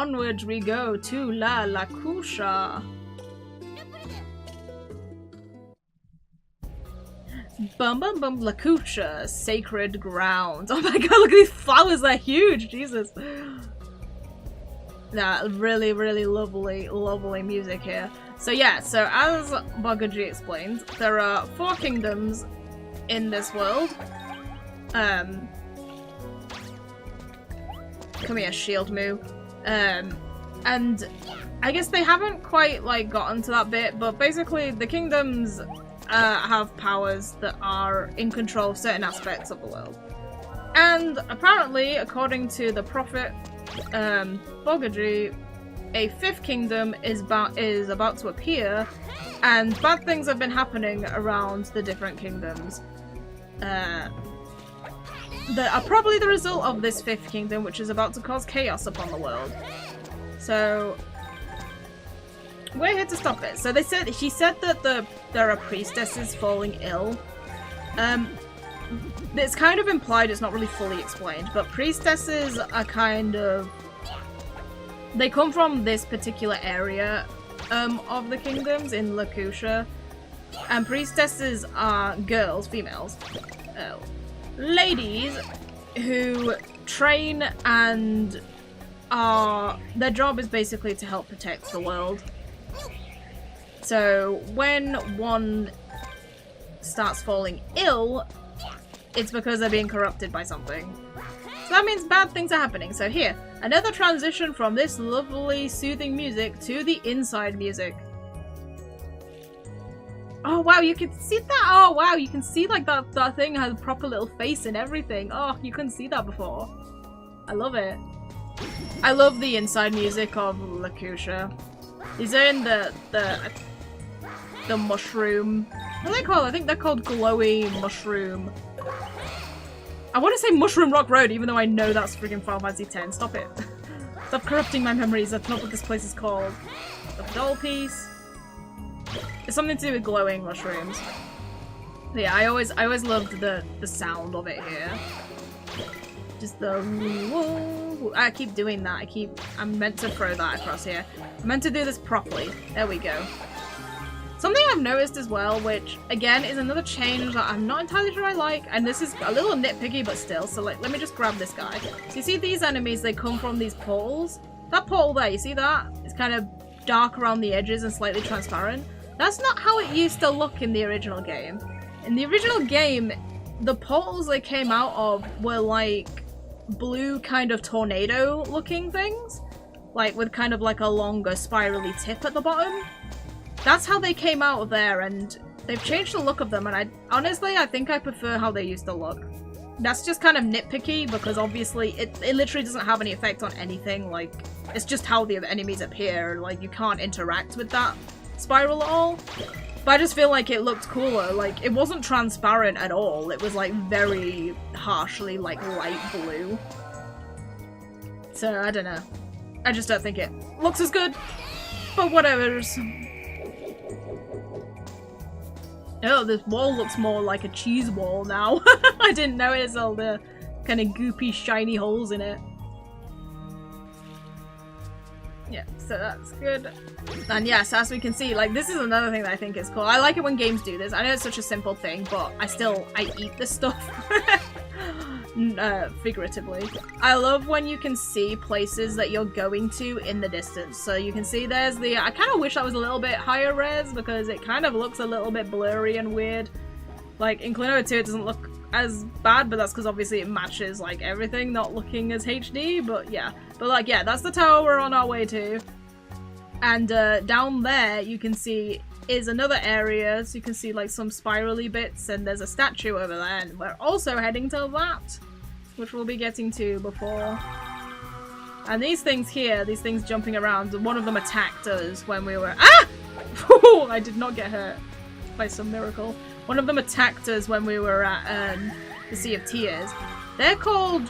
onwards we go to La-Lakoosha. Bum bum bum, La-Lakoosha, sacred ground. Oh my god, look at these flowers, they're huge, Jesus. That really, really lovely, lovely music here. So yeah, so as Baguji explained, there are 4 kingdoms in this world. Come here, shield moo. And I guess they haven't quite like gotten to that bit, but basically the kingdoms have powers that are in control of certain aspects of the world. And apparently, according to the prophet Baguji, a 5th kingdom is about to appear, and bad things have been happening around the different kingdoms. That are probably the result of this 5th kingdom, which is about to cause chaos upon the world. So we're here to stop it. So she said that there are priestesses falling ill. It's kind of implied, it's not really fully explained, but priestesses are kind of... They come from this particular area of the kingdoms in La-Lakoosha, and priestesses are girls, females, ladies who train and their job is basically to help protect the world. So when one starts falling ill, it's because they're being corrupted by something. So that means bad things are happening. So here, another transition from this lovely soothing music to the inside music. Oh wow, you can see that? Oh wow, you can see like that thing has a proper little face and everything. Oh, you couldn't see that before. I love it. I love the inside music of La-Lakoosha. These are in the mushroom. What are they called? I think they're called glowy mushroom. I want to say Mushroom Rock Road, even though I know that's freaking Final Fantasy X. Stop it. Stop corrupting my memories. That's not what this place is called. The doll piece. It's something to do with glowing mushrooms. But yeah, I always loved the sound of it here. Just the whoa. I keep doing that. I'm meant to throw that across here. I'm meant to do this properly. There we go. Something I've noticed as well, which again is another change that I'm not entirely sure I like, and this is a little nitpicky but still, so like let me just grab this guy. So you see these enemies, they come from these portals. That portal there, you see that? It's kind of dark around the edges and slightly transparent. That's not how it used to look in the original game. In the original game, the portals they came out of were like blue kind of tornado looking things, like with kind of like a longer spirally tip at the bottom. That's how they came out of there, and they've changed the look of them, and honestly I think I prefer how they used to look. That's just kind of nitpicky because obviously it literally doesn't have any effect on anything, like it's just how the enemies appear, like you can't interact with that spiral at all. But I just feel like it looked cooler, like it wasn't transparent at all, it was like very harshly like light blue. So I don't know. I just don't think it looks as good, but whatever's. Oh, this wall looks more like a cheese wall now. I didn't notice all the kind of goopy, shiny holes in it. Yeah, so that's good. And yes, as we can see, like, this is another thing that I think is cool. I like it when games do this. I know it's such a simple thing, but I eat this stuff. Figuratively. I love when you can see places that you're going to in the distance. So you can see there's the... I kind of wish that was a little bit higher res because it kind of looks a little bit blurry and weird. Like, in Klonoa 2 it doesn't look as bad, but that's because obviously it matches, like, everything, not looking as HD, but yeah. But, like, yeah, that's the tower we're on our way to. And down there, you can see, is another area, so you can see, like, some spirally bits, and there's a statue over there, and we're also heading to that, which we'll be getting to before. And these things here, these things jumping around, one of them attacked us when we were- Ah! I did not get hurt by some miracle. One of them attacked us when we were at the Sea of Tears. They're called...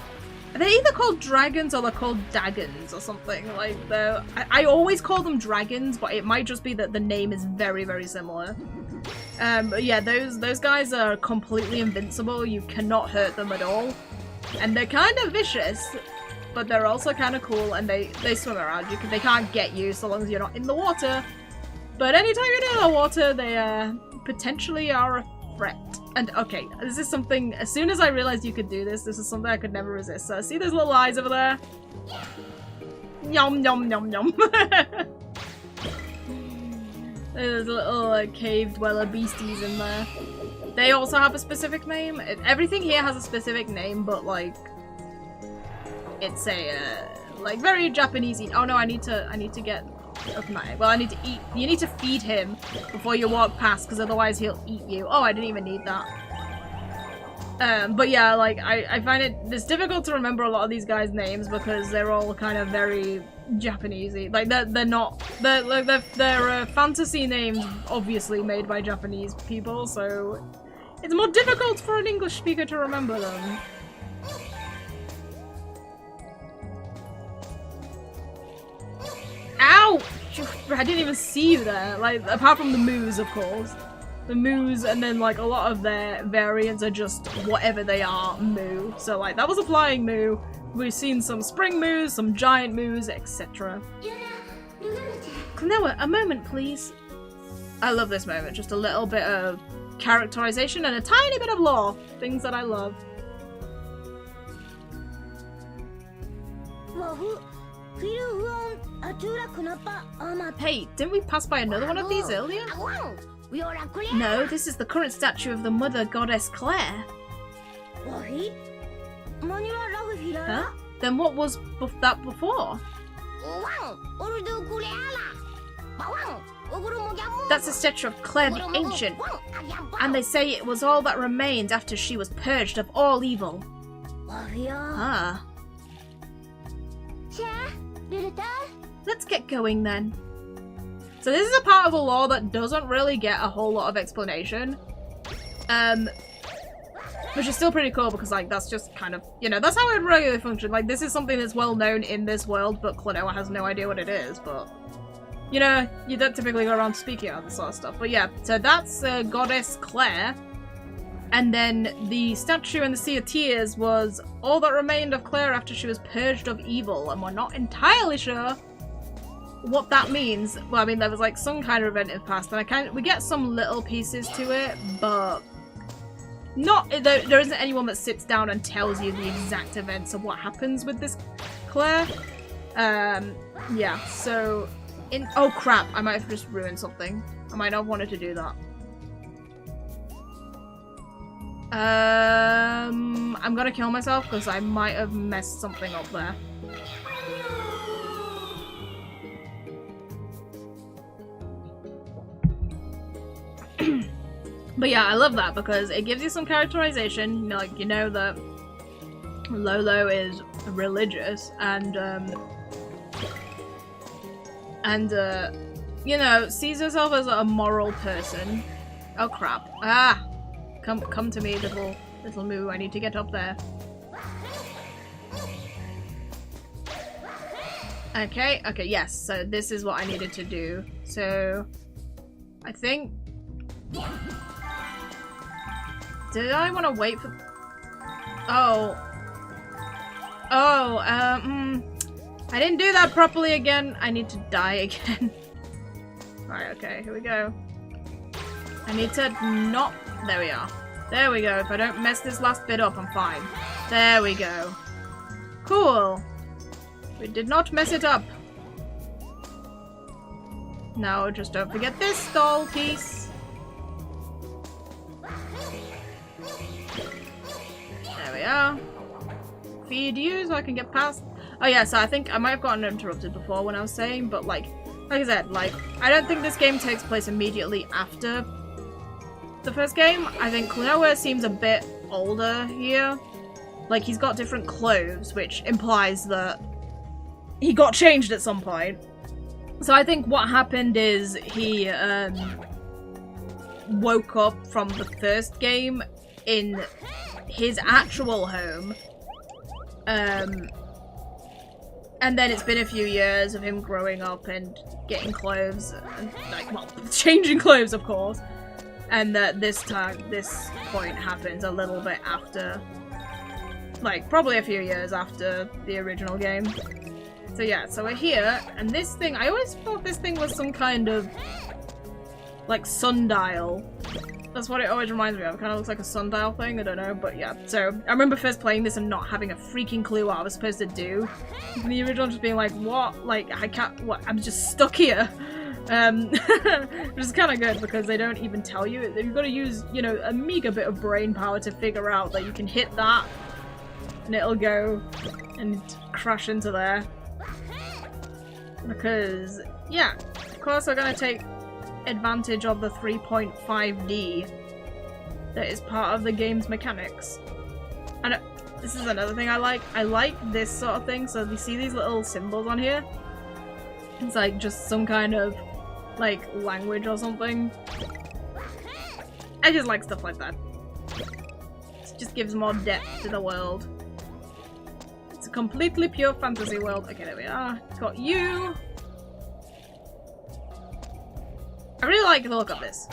They're either called dragons or they're called daggons or something. Like, I always call them dragons, but it might just be that the name is very, very similar. But yeah, those guys are completely invincible. You cannot hurt them at all. And they're kind of vicious. but they're also kind of cool, and they swim around you because they can't get you so long as you're not in the water. But anytime you're in the water, they potentially are a threat. And okay, this is something, as soon as I realized you could do this, this is something I could never resist. So see those little eyes over there? Yum, yum, yum, yum. There's little cave dweller beasties in there. They also have a specific name. Everything here has a specific name, but like, it's a like very Japanesey. Oh no, I need to get up my. Well, I need to eat. You need to feed him before you walk past, because otherwise he'll eat you. Oh, I didn't even need that. But yeah, like I find it's difficult to remember a lot of these guys' names because they're all kind of very Japanesey. Like they're fantasy names, obviously made by Japanese people, so it's more difficult for an English speaker to remember them. Ow! I didn't even see you there. Like, apart from the moos, of course. The moos, and then like a lot of their variants are just whatever they are, moo. So like, that was a flying moo. We've seen some spring moos, some giant moos, etc. Klonoa, a moment please. I love this moment. Just a little bit of characterization and a tiny bit of lore. Things that I love. Hey, didn't we pass by another one of these earlier? No, this is the current statue of the mother goddess Claire. Huh? Then what was that before? That's a statue of Claire the Ancient, and they say it was all that remained after she was purged of all evil. Ah. Let's get going then. So this is a part of the lore that doesn't really get a whole lot of explanation. Which is still pretty cool because like that's just kind of, you know, that's how it regularly functions. Like this is something that's well known in this world, but Klonoa has no idea what it is, but you know, you don't typically go around speaking about this sort of stuff. But yeah, so that's Goddess Claire. And then the statue in the Sea of Tears was all that remained of Claire after she was purged of evil, and we're not entirely sure what that means. Well, I mean, there was like some kind of event in the past, and we get some little pieces to it, but there isn't anyone that sits down and tells you the exact events of what happens with this Claire. Yeah, so oh crap, I might have just ruined something. I might not have wanted to do that. I'm gonna kill myself because I might have messed something up there. But yeah, I love that because it gives you some characterization. Like, you know that Lolo is religious and you know, sees herself as a moral person. Oh crap. Ah! Come to me, little moo. I need to get up there. Okay, yes. So this is what I needed to do. So I think. Did I want to wait for? I didn't do that properly again. I need to die again. Right. Okay. Here we go. I need to not. There we are. There we go. If I don't mess this last bit up, I'm fine. There we go. Cool. We did not mess it up. Now, just don't forget this stall piece. There we are. Feed you so I can get past. Oh yeah, so I think I might have gotten interrupted before when I was saying, but like I said, like, I don't think this game takes place immediately after the first game. I think Klonoa seems a bit older here. Like, he's got different clothes, which implies that he got changed at some point. So I think what happened is he woke up from the first game in his actual home. And then it's been a few years of him growing up and getting clothes, and, like, well, changing clothes, of course. And that this point happens a little bit after Like, probably a few years after the original game. So yeah, so we're here, and this thing, I always thought this thing was some kind of, like, sundial. That's what it always reminds me of. It kind of looks like a sundial thing, I don't know, but yeah. So, I remember first playing this and not having a freaking clue what I was supposed to do. In the original, just being like, what? Like, I can't, what? I'm just stuck here. Which is kind of good because they don't even tell you. You've got to use, you know, a meager bit of brain power to figure out that you can hit that and it'll go and crash into there. Because, yeah, of course we're going to take advantage of the 3.5D that is part of the game's mechanics. And this is another thing I like. I like this sort of thing. So you see these little symbols on here? It's like just some kind of like language or something. I just like stuff like that. It just gives more depth to the world. It's a completely pure fantasy world. Okay, there we are. It's got you. I really like the look of this.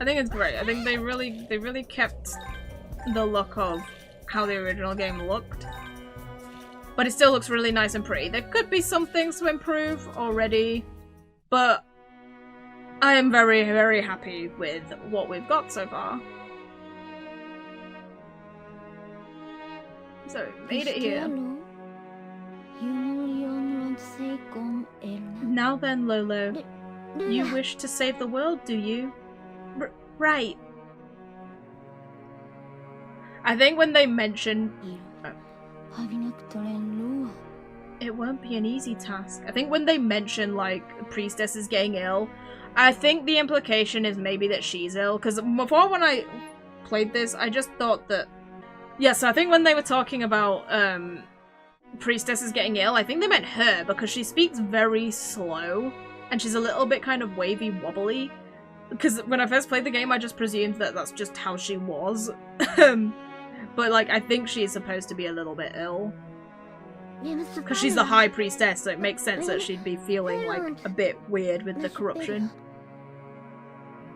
I think it's great. I think they really kept the look of how the original game looked. But it still looks really nice and pretty. There could be some things to improve already, but I am very, very happy with what we've got so far. So, made it here. Now then, Lolo, you wish to save the world, do you? Right. I think when they mention... It won't be an easy task. I think when they mention, like, priestesses getting ill, I think the implication is maybe that she's ill. Because before, when I played this, I just thought that... Yeah, so I think when they were talking about priestesses getting ill, I think they meant her, because she speaks very slow, and she's a little bit kind of wavy wobbly. Because when I first played the game, I just presumed that that's just how she was. But, like, I think she's supposed to be a little bit ill. Because she's the high priestess, so it makes sense that she'd be feeling, like, a bit weird with the corruption.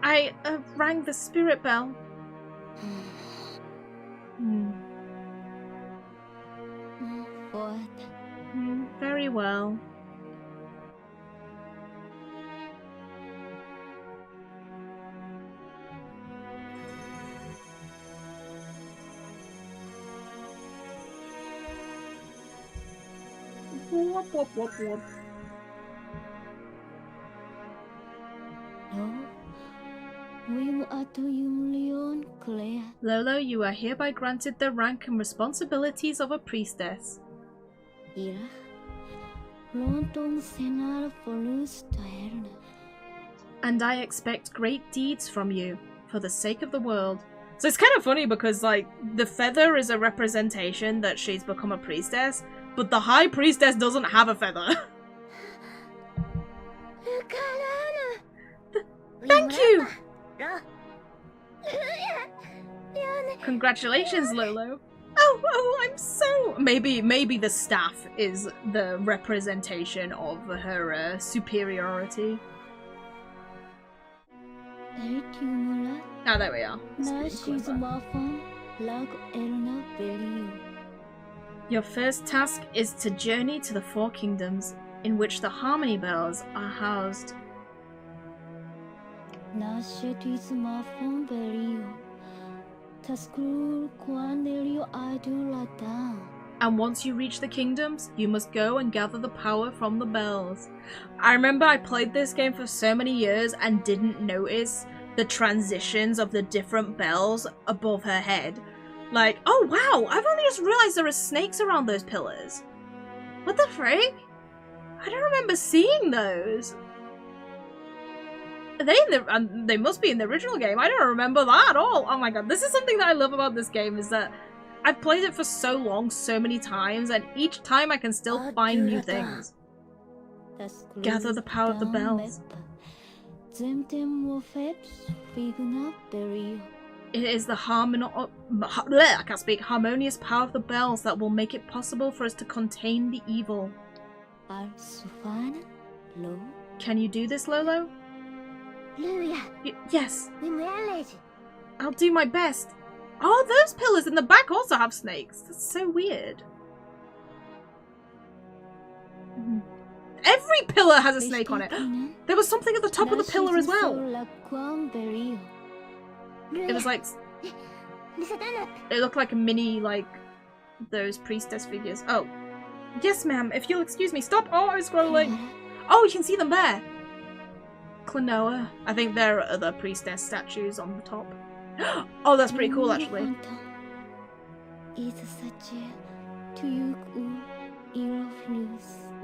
I rang the spirit bell. Very well. Whoop, whoop, whoop, whoop. Lolo, you are hereby granted the rank and responsibilities of a priestess. And I expect great deeds from you, for the sake of the world. So it's kind of funny because, like, the feather is a representation that she's become a priestess, but the high priestess doesn't have a feather. Thank you! Congratulations, Lolo. Oh, I'm so... Maybe the staff is the representation of her superiority. Oh, there we are. Your first task is to journey to the Four Kingdoms, in which the Harmony Bells are housed. And once you reach the kingdoms, you must go and gather the power from the bells. I remember I played this game for so many years and didn't notice the transitions of the different bells above her head. Like, oh wow, I've only just realised there are snakes around those pillars. What the frick? I don't remember seeing those. Are they in the, they must be in the original game. I don't remember that at all. Oh my god, this is something that I love about this game, is that I've played it for so long, so many times, and each time I can still find new things. Gather the power of the bells. It is the harmonious power of the bells that will make it possible for us to contain the evil. Can you do this, Lolo? Yes. I'll do my best. Oh, those pillars in the back also have snakes. That's so weird. Every pillar has a snake on it. There was something at the top of the pillar as well. It was like... It looked like a mini, like, those priestess figures. Oh. Yes, ma'am. If you'll excuse me. Stop auto-scrolling. Oh, you can see them there. Klonoa. I think there are other priestess statues on the top. Oh, that's pretty cool, actually.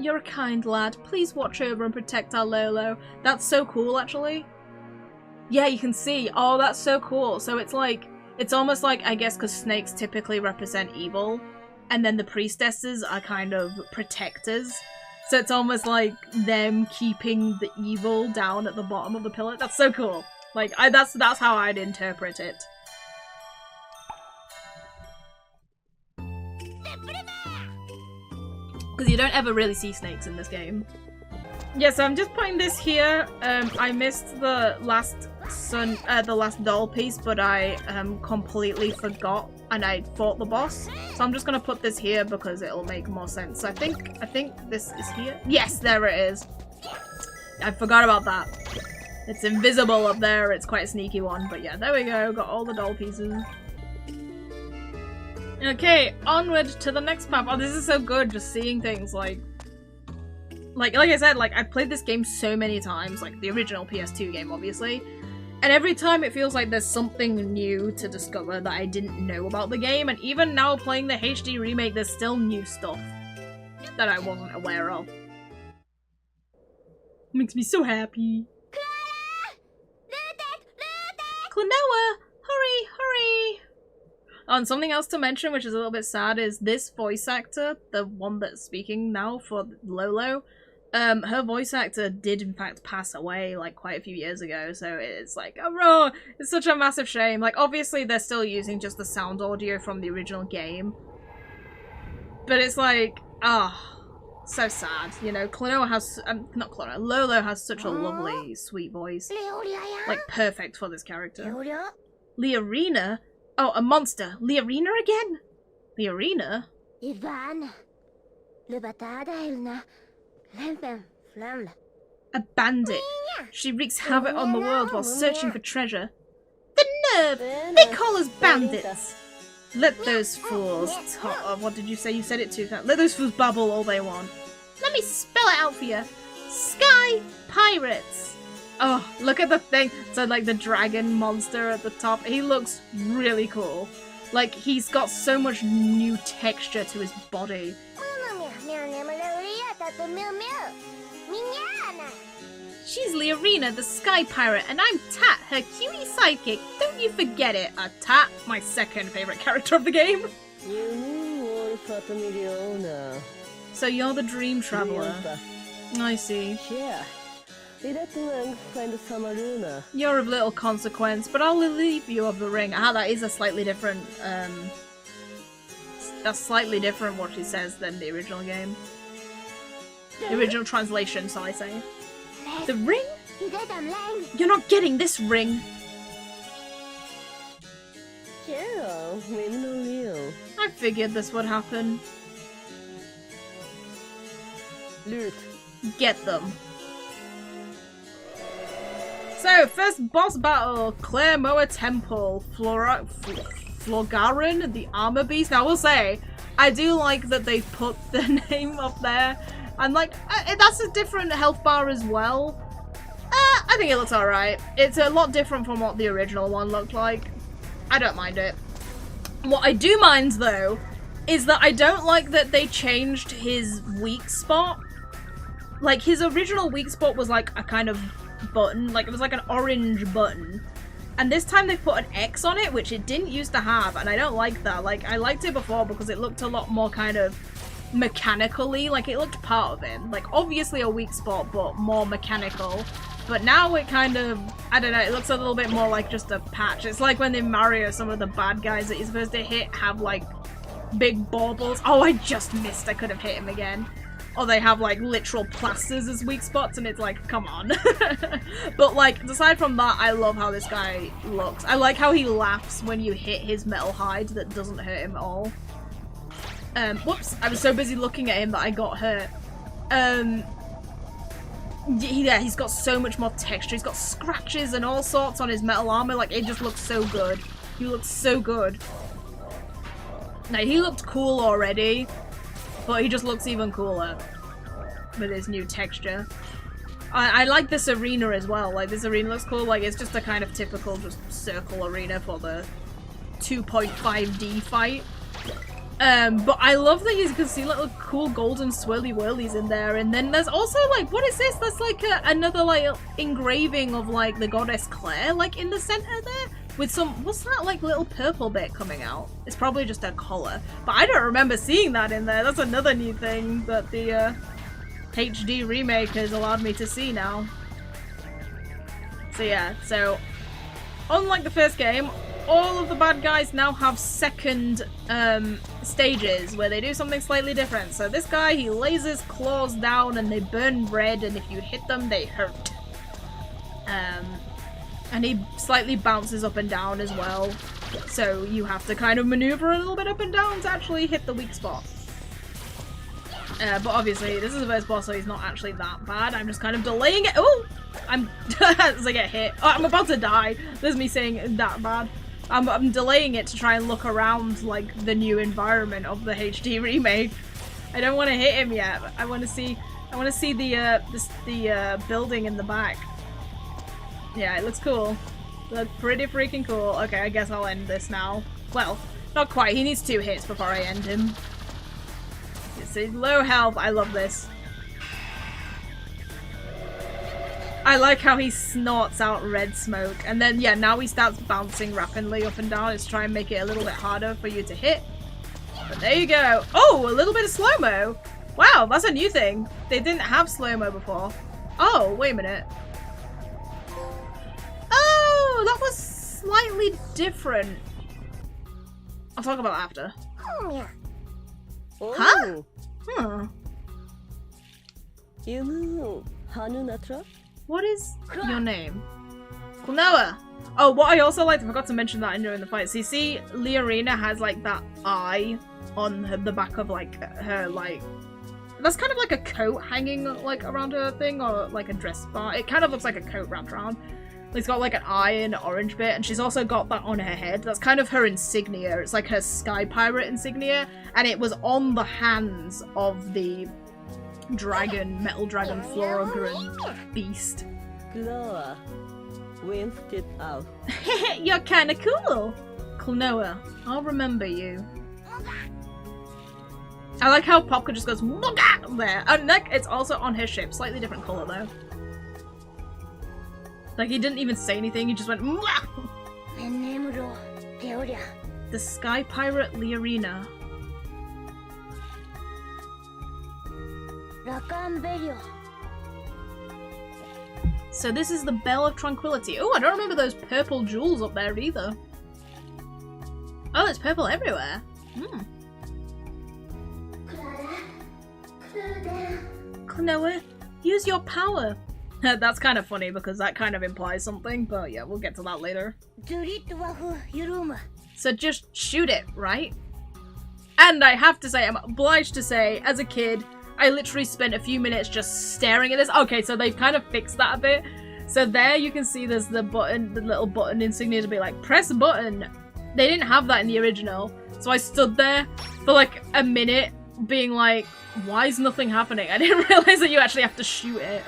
You're a kind lad. Please watch over and protect our Lolo. That's so cool, actually. Yeah, you can see. Oh, that's so cool. So it's like, it's almost like, I guess, because snakes typically represent evil, and then the priestesses are kind of protectors. So it's almost like them keeping the evil down at the bottom of the pillar. That's so cool. Like, that's how I'd interpret it. Because you don't ever really see snakes in this game. Yeah, so I'm just putting this here. I missed the last doll piece, but I completely forgot and I fought the boss. So I'm just gonna put this here because it'll make more sense. I think this is here. Yes, there it is. I forgot about that. It's invisible up there. It's quite a sneaky one, but yeah, there we go. Got all the doll pieces. Okay, onward to the next map. Oh, this is so good, just seeing things like I said, like, I've played this game so many times, like the original PS2 game, obviously, and every time it feels like there's something new to discover that I didn't know about the game, and even now playing the HD remake, there's still new stuff that I wasn't aware of. Makes me so happy. Klonoa! Hurry, hurry! Oh, and something else to mention, which is a little bit sad, is this voice actor, the one that's speaking now for Lolo, her voice actor did in fact pass away like quite a few years ago, so it's like, oh, it's such a massive shame. Like, obviously they're still using just the sound audio from the original game, but it's like, so sad, you know. Klonoa has, not Klonoa, Lolo has such a lovely, sweet voice, like perfect for this character. Liarina? Oh, a monster. Liarina again? Liarina? A bandit. She wreaks havoc on the world while searching for treasure. The nerve! They call us bandits! Let those fools talk. What did you say? You said it too fast. Let those fools babble all they want. Let me spell it out for you. Sky Pirates. Oh, look at the thing. So, like, the dragon monster at the top. He looks really cool. Like, he's got so much new texture to his body. She's Liarina, the Sky Pirate, and I'm Tat, her cutie sidekick. Don't you forget it. Tat, my second favourite character of the game. So you're the Dream Traveller. I see. You're of little consequence, but I'll relieve you of the ring. Ah, that is a slightly different, that's slightly different what she says than the original game. The original translation, shall I say. The ring? You're not getting this ring! I figured this would happen. Get them. So, first boss battle, Klonoa Temple, Folgaran, the Armor Beast. Now, I will say, I do like that they put the name up there. And, like, that's a different health bar as well. I think it looks alright. It's a lot different from what the original one looked like. I don't mind it. What I do mind, though, is that I don't like that they changed his weak spot. Like, his original weak spot was, like, a kind of button, like it was like an orange button, and this time they put an X on it, which it didn't used to have, and I don't like that. Like, I liked it before because it looked a lot more kind of mechanically, like it looked part of him, like obviously a weak spot but more mechanical, but now it kind of, I don't know, it looks a little bit more like just a patch. It's like when in Mario some of the bad guys that you're supposed to hit have like big baubles. Oh, I just missed, I could have hit him again. or they have like literal plasters as weak spots, and it's like, come on. But like, aside from that, I love how this guy looks. I like how he laughs when you hit his metal hide that doesn't hurt him at all. Whoops, I was so busy looking at him that I got hurt. Yeah, he's got so much more texture. He's got scratches and all sorts on his metal armor. Like, it just looks so good. He looks so good. Now, he looked cool already, but he just looks even cooler with his new texture. I like this arena as well. Like, this arena looks cool. Like, it's just a kind of typical just circle arena for the 2.5D fight. But I love that you can see little cool golden swirly whirlies in there, and then there's also like, what is this? That's like another like engraving of like the goddess Claire, like in the center there, with some, what's that like little purple bit coming out? It's probably just a collar, but I don't remember seeing that in there. That's another new thing that the HD remake has allowed me to see now. So yeah, so unlike the first game, all of the bad guys now have second stages where they do something slightly different. So this guy, he lays his claws down and they burn red, and if you hit them, they hurt. And he slightly bounces up and down as well. So you have to kind of maneuver a little bit up and down to actually hit the weak spot. But obviously, this is the first boss, so he's not actually that bad. I'm just kind of delaying it. Oh! As I get hit. Oh, I'm about to die. There's me saying that bad. I'm delaying it to try and look around like the new environment of the HD remake. I don't want to hit him yet. I want to see the building in the back. Yeah, it looks cool. Looks pretty freaking cool. Okay, I guess I'll end this now. Well, not quite. He needs 2 hits before I end him. It's low health. I love this. I like how he snorts out red smoke, and then yeah, now he starts bouncing rapidly up and down. Let's try and make it a little bit harder for you to hit. But there you go. Oh, a little bit of slow-mo. Wow, that's a new thing. They didn't have slow-mo before. Oh, wait a minute. Oh, that was slightly different. I'll talk about that after. Huh? Hmm. What is your name? Klonoa! Oh, what I also liked, I forgot to mention that during the fight. So you see, Liarina has like that eye on the back of like her like... That's kind of like a coat hanging like around her thing, or like a dress bar. It kind of looks like a coat wrapped around. It's got like an eye and an orange bit, and she's also got that on her head. That's kind of her insignia. It's like her Sky Pirate insignia, and it was on the hands of the dragon, metal dragon Folgaran beast. Klonoa, winked it out. You're kinda cool. Klonoa, I'll remember you. I like how Popka just goes there. And like, it's also on his ship. Slightly different colour though. Like, he didn't even say anything, he just went The Sky Pirate Liarina. So this is the Bell of Tranquility. Oh, I don't remember those purple jewels up there either. Oh, there's purple everywhere. Hmm. Klonoa, use your power. That's kind of funny because that kind of implies something, but yeah, we'll get to that later. So just shoot it, right? And I have to say, I'm obliged to say, as a kid, I literally spent a few minutes just staring at this. Okay, so they've kind of fixed that a bit. So there you can see there's the button, the little button insignia to be like, press button. They didn't have that in the original. So I stood there for like a minute being like, why is nothing happening? I didn't realize that you actually have to shoot it.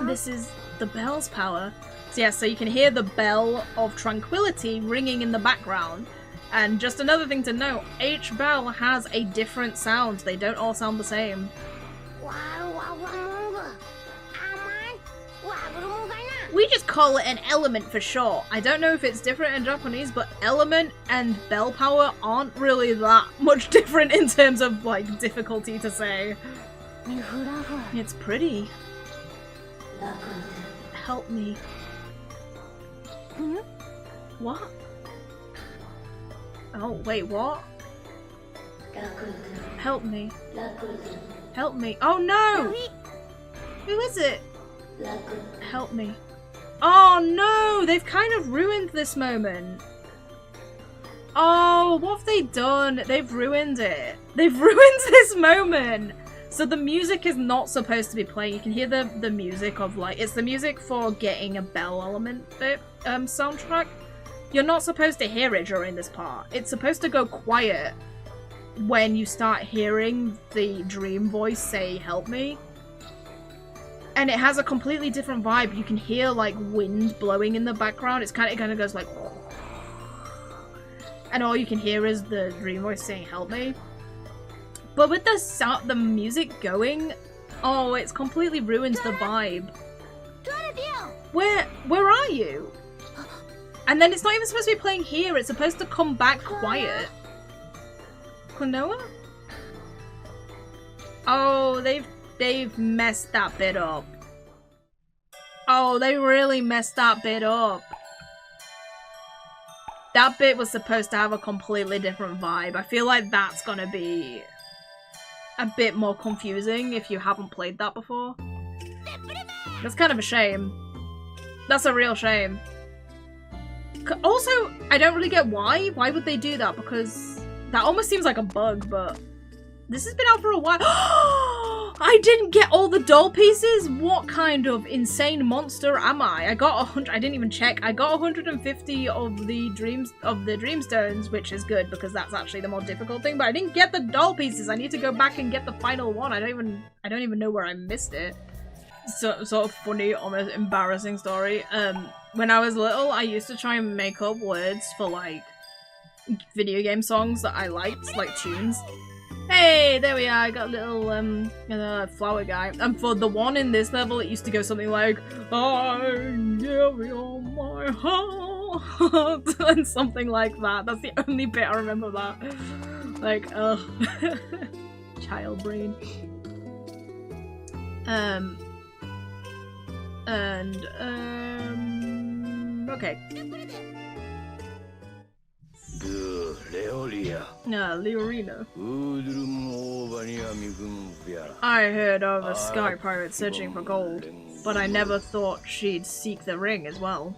This is the bell's power. So yeah, so you can hear the Bell of Tranquility ringing in the background. And just another thing to note, each bell has a different sound. They don't all sound the same. We just call it an element for short. I don't know if it's different in Japanese, but element and bell power aren't really that much different in terms of like difficulty to say. It's pretty. Help me. What? Oh, wait, what? Help me. Help me. Oh no! Who is it? Help me. Oh no! They've kind of ruined this moment. Oh, what have they done? They've ruined it. They've ruined this moment! So the music is not supposed to be playing. You can hear the music of like, it's the music for getting a bell element bit, soundtrack. You're not supposed to hear it during this part. It's supposed to go quiet when you start hearing the dream voice say, help me. And it has a completely different vibe. You can hear like wind blowing in the background. It kind of goes like, and all you can hear is the dream voice saying, help me. But with the music going, oh, it's completely ruins the vibe. Where are you? And then it's not even supposed to be playing here. It's supposed to come back quiet. Klonoa? Oh, they've messed that bit up. Oh, they really messed that bit up. That bit was supposed to have a completely different vibe. I feel like that's gonna be a bit more confusing if you haven't played that before. That's kind of a shame. That's a real shame. Also, I don't really get why. Why would they do that? Because that almost seems like a bug, but this has been out for a while. I didn't get all the doll pieces? What kind of insane monster am I? I got 100. I didn't even check. I got 150 of the dreamstones, which is good because that's actually the more difficult thing. But I didn't get the doll pieces. I need to go back and get the final one. I don't even know where I missed it. So sort of funny, almost embarrassing story. When I was little, I used to try and make up words for like video game songs that I liked, like tunes. Hey, there we are. I got a little flower guy. And for the one in this level, it used to go something like, I give you my heart, and something like that. That's the only bit I remember that. Like, ugh. Child brain. Okay. Leorina. I heard of a sky pirate searching for gold, but I never thought she'd seek the ring as well.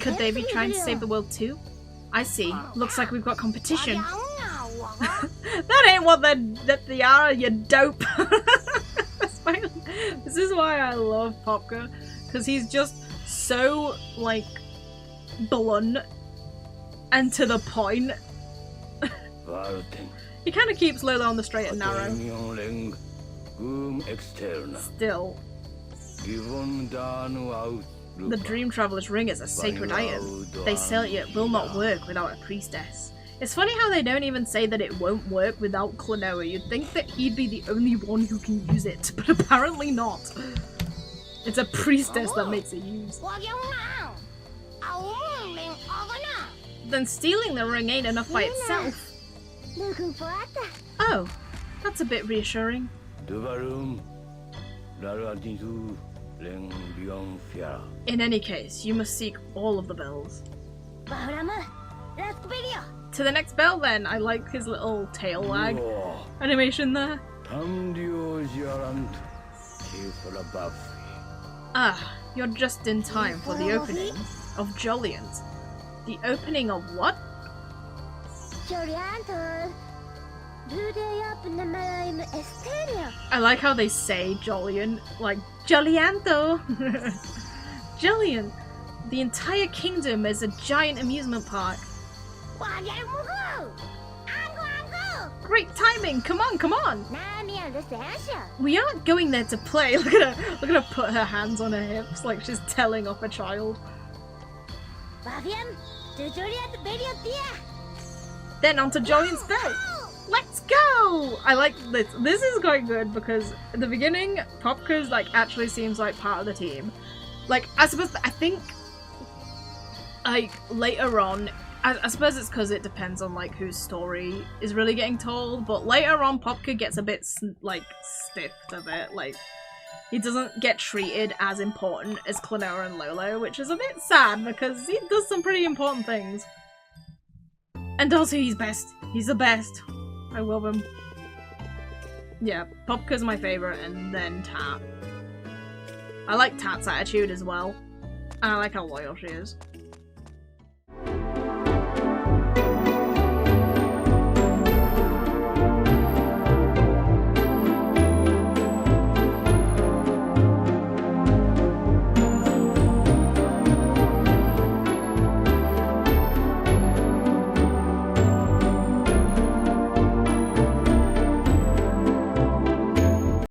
Could they be trying to save the world too? I see. Looks like we've got competition. That ain't what they are, you dope. This is why I love Popka, because he's just so, like, blunt and to the point. He kind of keeps Lola on the straight and narrow. Still. The Dream Traveler's ring is a sacred item. They say it will not work without a priestess. It's funny how they don't even say that it won't work without Klonoa. You'd think that he'd be the only one who can use it, but apparently not. It's a priestess that makes it use. Then stealing the ring ain't enough by itself. Oh, that's a bit reassuring. In any case, you must seek all of the bells. To the next bell then. I like his little tail wag animation there. Ah, you're just in time for the opening of Joliant. The opening of what? I like how they say Joliant, like Jolianto. Joliant. The entire kingdom is a giant amusement park. Great timing! Come on, come on! We aren't going there to play. Look at her put her hands on her hips like she's telling off a child. Then onto Joliant's bell. Let's go! I like this. This is quite good because at the beginning, Popka's like actually seems like part of the team. Like I think like later on, I suppose it's because it depends on like whose story is really getting told, but later on Popka gets a bit like stiffed a bit. Like he doesn't get treated as important as Klonoa and Lolo, which is a bit sad because he does some pretty important things. And also he's best. He's the best. I love him. Yeah, Popka's my favourite, and then Tat. I like Tat's attitude as well. And I like how loyal she is.